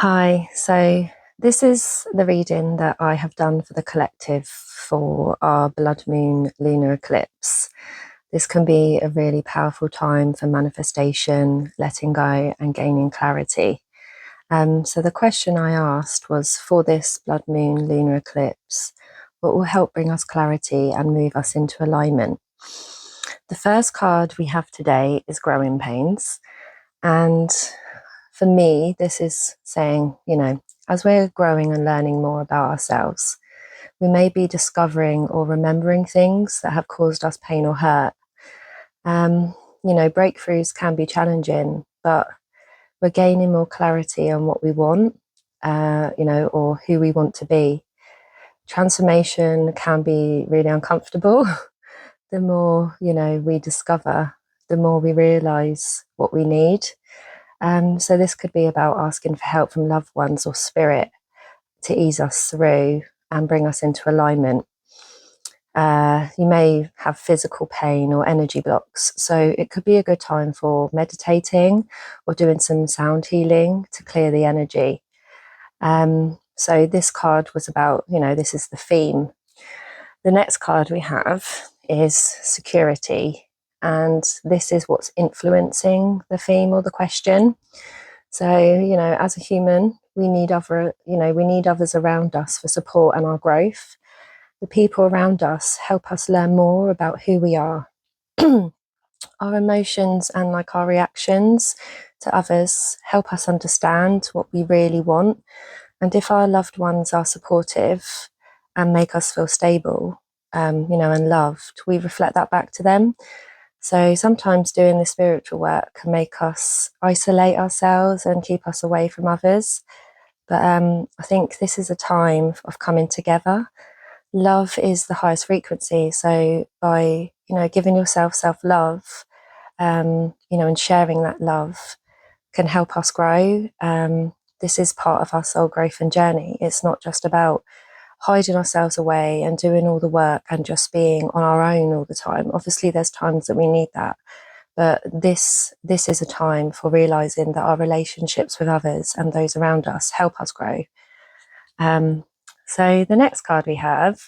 Hi, so this is the reading that I have done for the collective for our blood moon lunar eclipse. This can be a really powerful time for manifestation, letting go, and gaining clarity. So the question I asked was, for this blood moon lunar eclipse, what will help bring us clarity and move us into alignment? The first card we have today is Growing Pains. And for me, this is saying, as we're growing and learning more about ourselves, we may be discovering or remembering things that have caused us pain or hurt. Breakthroughs can be challenging, but we're gaining more clarity on what we want, or who we want to be. Transformation can be really uncomfortable. The more, we discover, the more we realize what we need. So this could be about asking for help from loved ones or spirit to ease us through and bring us into alignment. You may have physical pain or energy blocks, so it could be a good time for meditating or doing some sound healing to clear the energy. So this card was about, this is the theme. The next card we have is security, and this is what's influencing the theme or the question. So, as a human, we need others around us for support and our growth. The people around us help us learn more about who we are. Our emotions and our reactions to others help us understand what we really want. And if our loved ones are supportive and make us feel stable, and loved, we reflect that back to them. So sometimes doing the spiritual work can make us isolate ourselves and keep us away from others. But I think this is a time of coming together. Love is the highest frequency. So by, giving yourself self-love, and sharing that love can help us grow. This is part of our soul growth and journey. It's not just about hiding ourselves away and doing all the work and just being on our own all the time. Obviously, there's times that we need that. But this is a time for realizing that our relationships with others and those around us help us grow. So the next card we have,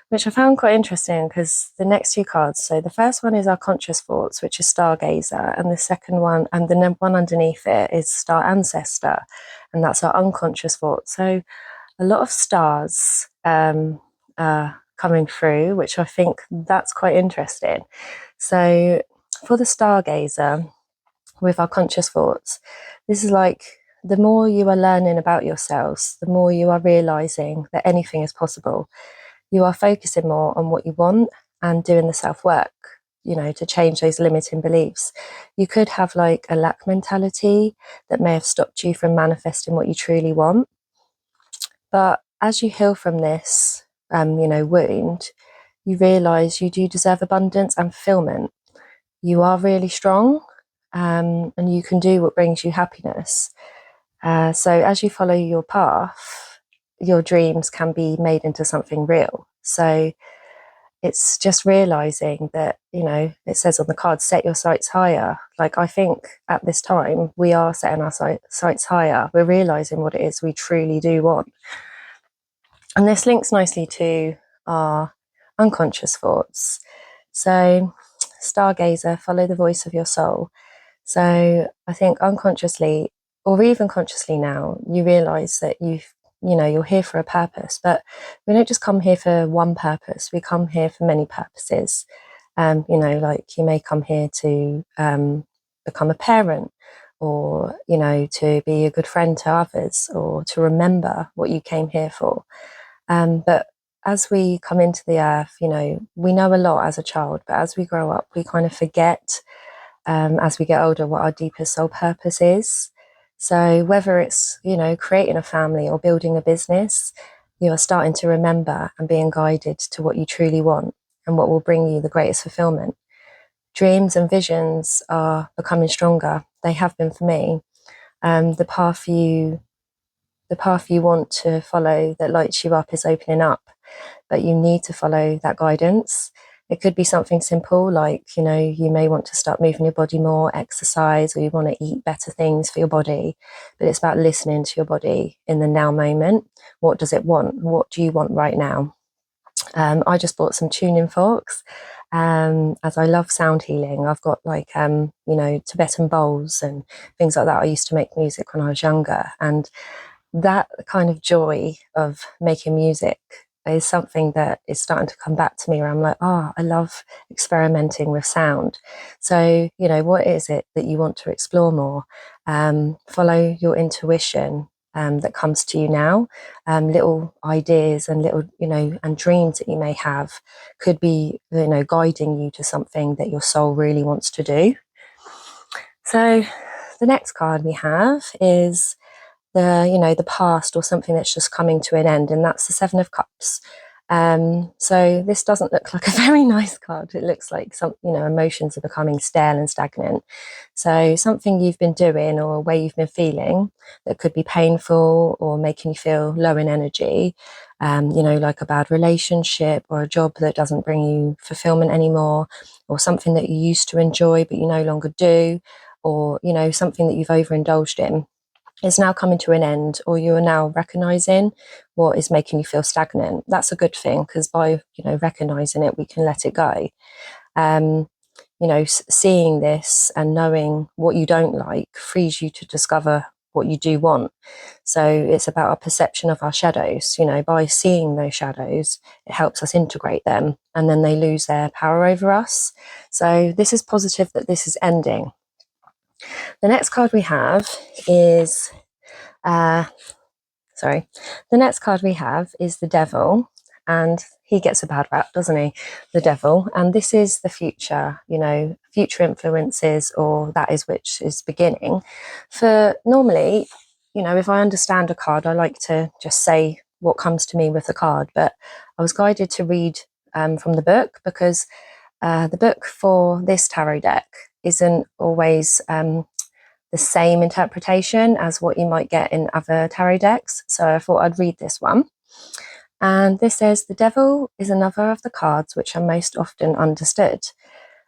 which I found quite interesting because the next two cards, so the first one is our conscious thoughts, which is Stargazer, and the second one, and the one underneath it is Star Ancestor, and that's our unconscious thoughts. So a lot of stars coming through, which I think that's quite interesting. So for the Stargazer, with our conscious thoughts, this is like, the more you are learning about yourselves, the more you are realizing that anything is possible. You are focusing more on what you want and doing the self-work, to change those limiting beliefs. You could have a lack mentality that may have stopped you from manifesting what you truly want. But as you heal from this, wound, you realize you do deserve abundance and fulfillment. You are really strong, and you can do what brings you happiness. So as you follow your path, your dreams can be made into something real. So it's just realizing that, it says on the card, set your sights higher. I think at this time, we are setting our sights higher. We're realizing what it is we truly do want. And this links nicely to our unconscious thoughts. So, Stargazer, follow the voice of your soul. So I think unconsciously, or even consciously now, you realize that you're here for a purpose, but we don't just come here for one purpose. We come here for many purposes. You may come here to become a parent, or, to be a good friend to others, or to remember what you came here for. But as we come into the earth, we know a lot as a child, but as we grow up, we kind of forget, as we get older, what our deepest soul purpose is. So whether it's, creating a family or building a business, you are starting to remember and being guided to what you truly want and what will bring you the greatest fulfillment. Dreams and visions are becoming stronger. They have been for me. The path you want to follow that lights you up is opening up, but you need to follow that guidance. It could be something simple like, you may want to start moving your body more, exercise, or you want to eat better things for your body. But it's about listening to your body in the now moment. What does it want? What do you want right now? I just bought some tuning forks. As I love sound healing, I've got like, Tibetan bowls and things like that. I used to make music when I was younger. And that kind of joy of making music is something that is starting to come back to me, where I'm like, I love experimenting with sound. So, what is it that you want to explore more? Follow your intuition that comes to you now. Little ideas and little, and dreams that you may have could be, guiding you to something that your soul really wants to do. So the next card we have is the past, or something that's just coming to an end, and that's the Seven of Cups. So this doesn't look like a very nice card. It looks like emotions are becoming stale and stagnant. So something you've been doing or a way you've been feeling that could be painful or making you feel low in energy, like a bad relationship or a job that doesn't bring you fulfillment anymore, or something that you used to enjoy but you no longer do, or something that you've overindulged in, is now coming to an end, or you are now recognizing what is making you feel stagnant. That's a good thing, because by recognizing it, we can let it go. Seeing this and knowing what you don't like frees you to discover what you do want. So it's about our perception of our shadows. By seeing those shadows, it helps us integrate them, and then they lose their power over us. So this is positive that this is ending. The next card we have is the next card we have is the Devil, and he gets a bad rap, doesn't he? The Devil. And this is the future, future influences, or that is which is beginning. For normally, if I understand a card, I like to just say what comes to me with the card, but I was guided to read from the book, because the book for this tarot deck isn't always the same interpretation as what you might get in other tarot decks. So I thought I'd read this one. And this says, the Devil is another of the cards which are most often misunderstood.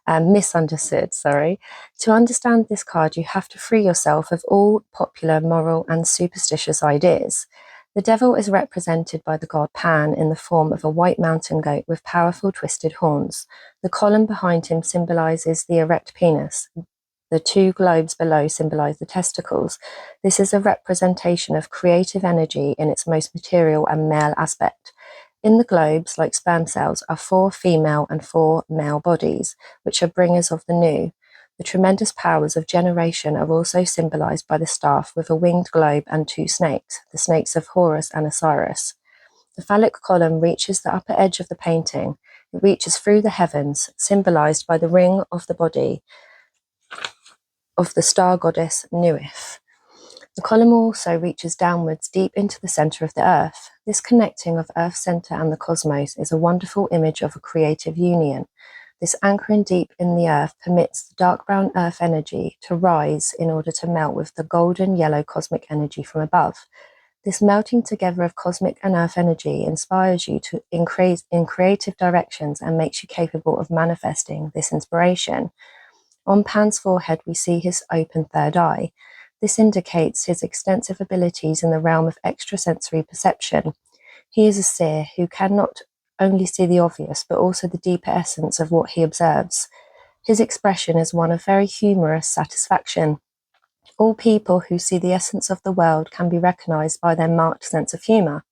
To understand this card, you have to free yourself of all popular, moral, and superstitious ideas. The Devil is represented by the god Pan in the form of a white mountain goat with powerful twisted horns. The column behind him symbolizes the erect penis. The two globes below symbolize the testicles. This is a representation of creative energy in its most material and male aspect. In the globes, like sperm cells, are 4 female and 4 male bodies, which are bringers of the new. The tremendous powers of generation are also symbolized by the staff with a winged globe and 2 snakes, the snakes of Horus and Osiris. The phallic column reaches the upper edge of the painting. It reaches through the heavens, symbolized by the ring of the body of the star goddess Nuith. The column also reaches downwards deep into the center of the earth. This connecting of Earth's center and the cosmos is a wonderful image of a creative union. This anchoring deep in the earth permits the dark brown earth energy to rise in order to melt with the golden yellow cosmic energy from above. This melting together of cosmic and earth energy inspires you to increase in creative directions and makes you capable of manifesting this inspiration. On Pan's forehead, we see his open third eye. This indicates his extensive abilities in the realm of extrasensory perception. He is a seer who can not only see the obvious, but also the deeper essence of what he observes. His expression is one of very humorous satisfaction. All people who see the essence of the world can be recognized by their marked sense of humor.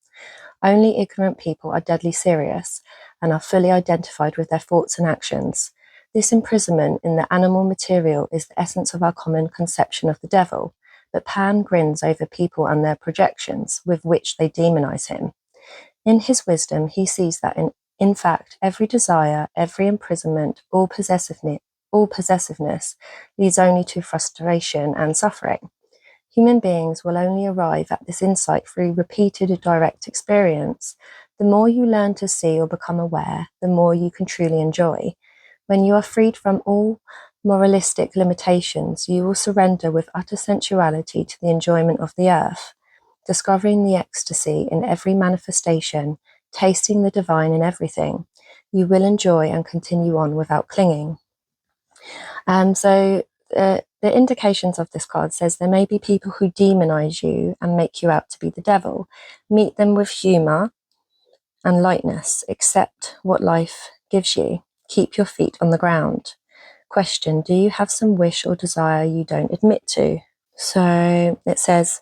Only ignorant people are deadly serious and are fully identified with their thoughts and actions. This imprisonment in the animal material is the essence of our common conception of the devil, but Pan grins over people and their projections, with which they demonize him. In his wisdom, he sees that in fact, every desire, every imprisonment, all possessiveness leads only to frustration and suffering. Human beings will only arrive at this insight through repeated direct experience. The more you learn to see or become aware, the more you can truly enjoy. When you are freed from all moralistic limitations, you will surrender with utter sensuality to the enjoyment of the earth, discovering the ecstasy in every manifestation, tasting the divine in everything. You will enjoy and continue on without clinging. So the indications of this card says there may be people who demonize you and make you out to be the devil. Meet them with humor and lightness. Accept what life gives you. Keep your feet on the ground. Question: do you have some wish or desire you don't admit to? So it says,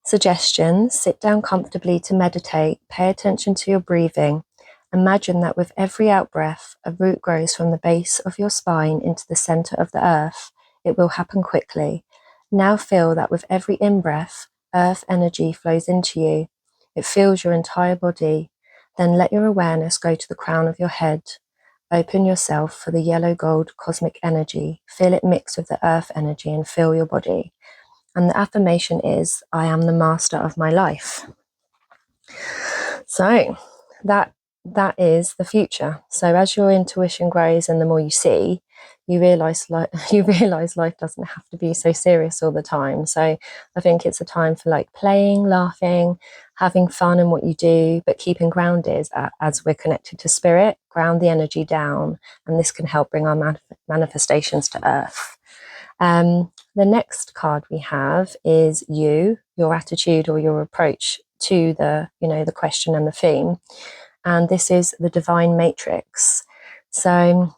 suggestions: sit down comfortably to meditate. Pay attention to your breathing. Imagine that with every out-breath, a root grows from the base of your spine into the center of the earth. It will happen quickly. Now feel that with every in-breath, earth energy flows into you. It fills your entire body. Then let your awareness go to the crown of your head. Open yourself for the yellow gold cosmic energy. Feel it mix with the earth energy and fill your body. And the affirmation is, I am the master of my life. So that is the future. So as your intuition grows and the more you see, you realize life doesn't have to be so serious all the time. So I think it's a time for like playing, laughing, having fun in what you do, but keeping grounded as we're connected to spirit. Ground the energy down, and this can help bring our manifestations to earth. The next card we have is your attitude or your approach to the question and the theme. And this is the divine matrix. So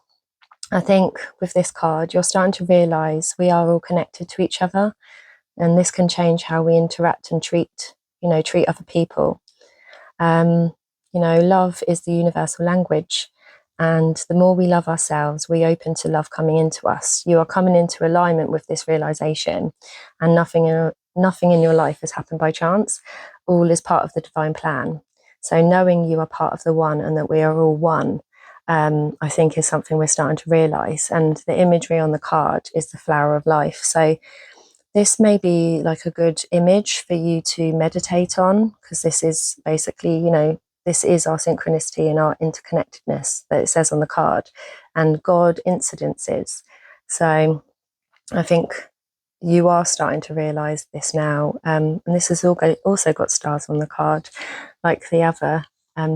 I think with this card, you're starting to realize we are all connected to each other, and this can change how we interact and treat other people. Love is the universal language. And the more we love ourselves, we open to love coming into us. You are coming into alignment with this realization, and nothing in your life has happened by chance. All is part of the divine plan. So knowing you are part of the one and that we are all one, I think is something we're starting to realize. And the imagery on the card is the flower of life. So this may be like a good image for you to meditate on, because this is basically, this is our synchronicity and our interconnectedness that it says on the card, and God incidences. So I think you are starting to realize this now. And this has also got stars on the card, like the other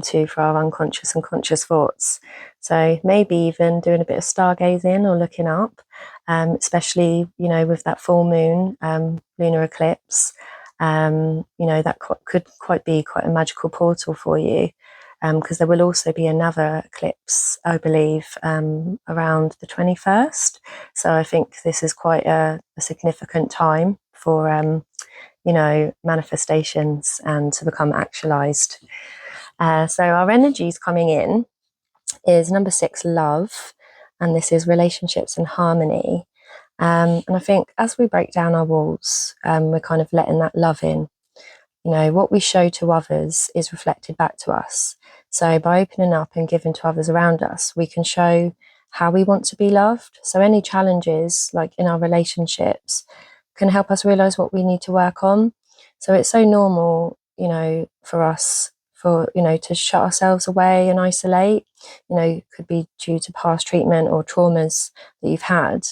two for our unconscious and conscious thoughts. So maybe even doing a bit of stargazing or looking up, especially, with that full moon, lunar eclipse. That could be quite a magical portal for you, because there will also be another eclipse, I believe, around the 21st. So I think this is quite a significant time for, manifestations and to become actualized. So our energies coming in is number 6, love, and this is relationships and harmony. And I think as we break down our walls, we're kind of letting that love in. What we show to others is reflected back to us. So by opening up and giving to others around us, we can show how we want to be loved. So any challenges, like in our relationships, can help us realize what we need to work on. So it's so normal, for us, to shut ourselves away and isolate. Could be due to past treatment or traumas that you've had.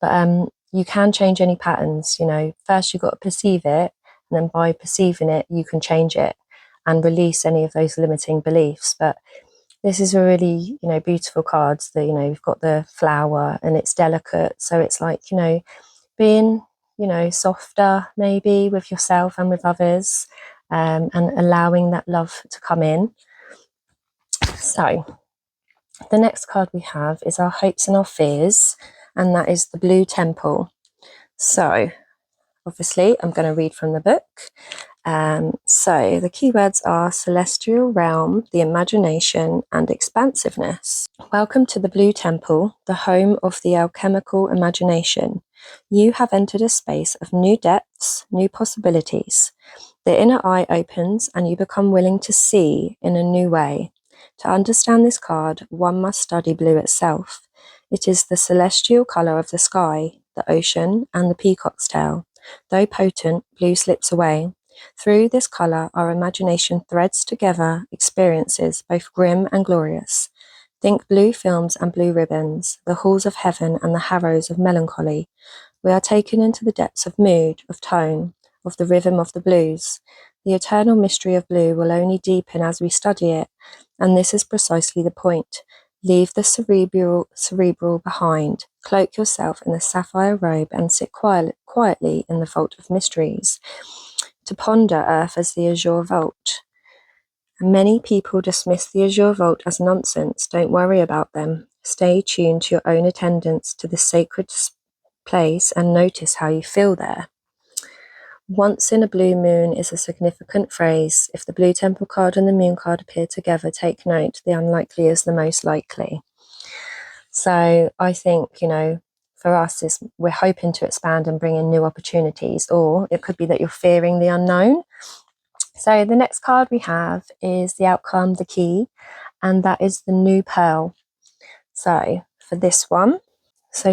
But you can change any patterns. First you've got to perceive it, and then by perceiving it, you can change it and release any of those limiting beliefs. But this is a really, beautiful card. That, you've got the flower and it's delicate. So it's like, being, softer maybe with yourself and with others, and allowing that love to come in. So the next card we have is our hopes and our fears, and that is the blue temple. So obviously I'm going to read from the book. So the keywords are celestial realm, the imagination, and expansiveness. Welcome to the Blue Temple, the home of the alchemical imagination. You have entered a space of new depths, new possibilities. The inner eye opens and you become willing to see in a new way. To understand this card, one must study blue itself. It is the celestial colour of the sky, the ocean, and the peacock's tail. Though potent, blue slips away. Through this colour, our imagination threads together experiences both grim and glorious. Think blue films and blue ribbons, the halls of heaven and the harrows of melancholy. We are taken into the depths of mood, of tone, of the rhythm of the blues. The eternal mystery of blue will only deepen as we study it. And this is precisely the point. Leave the cerebral behind. Cloak yourself in the sapphire robe and sit quietly in the vault of mysteries. To ponder Earth as the azure vault. Many people dismiss the azure vault as nonsense. Don't worry about them. Stay tuned to your own attendance to the sacred place and notice how you feel there. Once in a blue moon is a significant phrase. If the blue temple card and the moon card appear together, take note. The unlikely is the most likely. So I think, for us, we're hoping to expand and bring in new opportunities, or it could be that you're fearing the unknown. So the next card we have is the outcome, the key, and that is the new pearl. So for this one,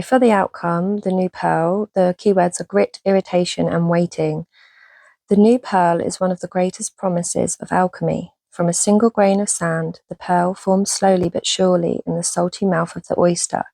for the outcome, the new pearl, the keywords are grit, irritation, and waiting. The new pearl is one of the greatest promises of alchemy. From a single grain of sand, the pearl forms slowly but surely in the salty mouth of the oyster.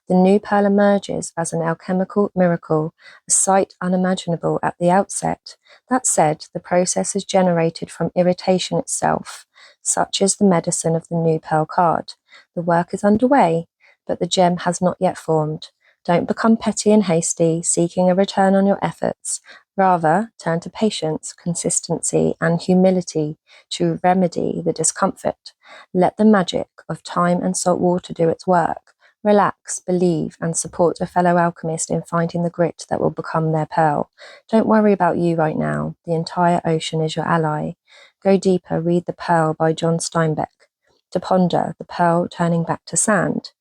The new pearl emerges as an alchemical miracle, a sight unimaginable at the outset. That said, the process is generated from irritation itself. Such is the medicine of the new pearl card. The work is underway, but the gem has not yet formed. Don't become petty and hasty, seeking a return on your efforts. Rather, turn to patience, consistency, and humility to remedy the discomfort. Let the magic of time and salt water do its work. Relax, believe, and support a fellow alchemist in finding the grit that will become their pearl. Don't worry about you right now. The entire ocean is your ally. Go deeper, read The Pearl by John Steinbeck. To ponder, the pearl turning back to sand.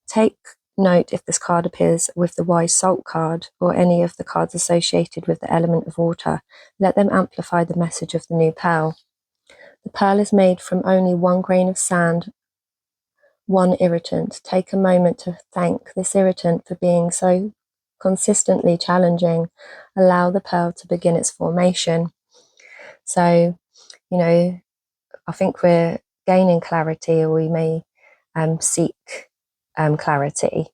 Take note if this card appears with the wise salt card or any of the cards associated with the element of water. Let them amplify the message of the new pearl. The pearl is made from only 1 grain of sand, 1 irritant. Take a moment to thank this irritant for being so consistently challenging. Allow the pearl to begin its formation. So, I think we're gaining clarity, or we may seek clarity.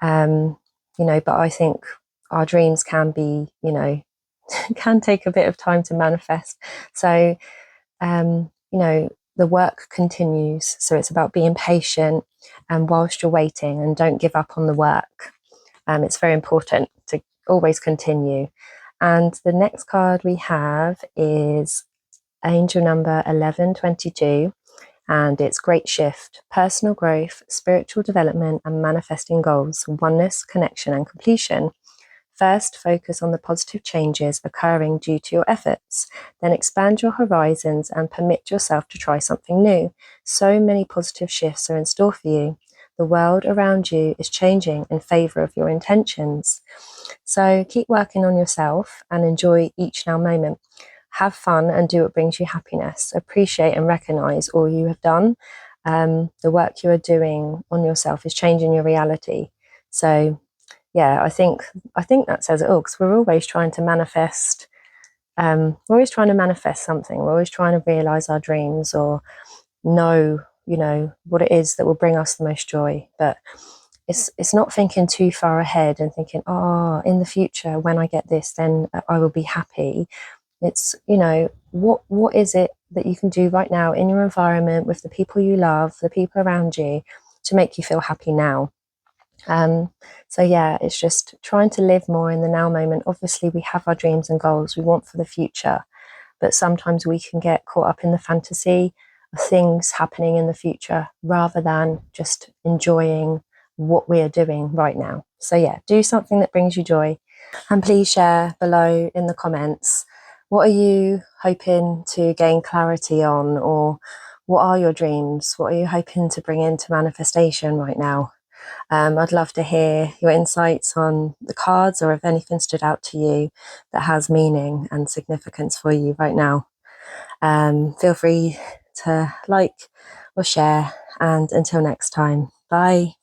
But I think our dreams can be, can take a bit of time to manifest. So, the work continues. So it's about being patient and whilst you're waiting, and don't give up on the work. It's very important to always continue. And the next card we have is angel number 1122. And it's great shift, personal growth, spiritual development, and manifesting goals, oneness, connection, and completion. First, focus on the positive changes occurring due to your efforts. Then expand your horizons and permit yourself to try something new. So many positive shifts are in store for you. The world around you is changing in favor of your intentions. So keep working on yourself and enjoy each now moment. Have fun and do what brings you happiness. Appreciate and recognize all you have done. The work you are doing on yourself is changing your reality. So, yeah, I think that says it all, because we're always trying to manifest. We're always trying to manifest something. We're always trying to realize our dreams or know, what it is that will bring us the most joy. But it's not thinking too far ahead and thinking, in the future, when I get this, then I will be happy. It's, what is it that you can do right now in your environment with the people you love, the people around you, to make you feel happy now. So yeah, it's just trying to live more in the now moment. Obviously, we have our dreams and goals we want for the future, but sometimes we can get caught up in the fantasy of things happening in the future rather than just enjoying what we are doing right now. So yeah, do something that brings you joy. And please share below in the comments, what are you hoping to gain clarity on, or what are your dreams? What are you hoping to bring into manifestation right now? I'd love to hear your insights on the cards, or if anything stood out to you that has meaning and significance for you right now. Feel free to like or share, and until next time, bye.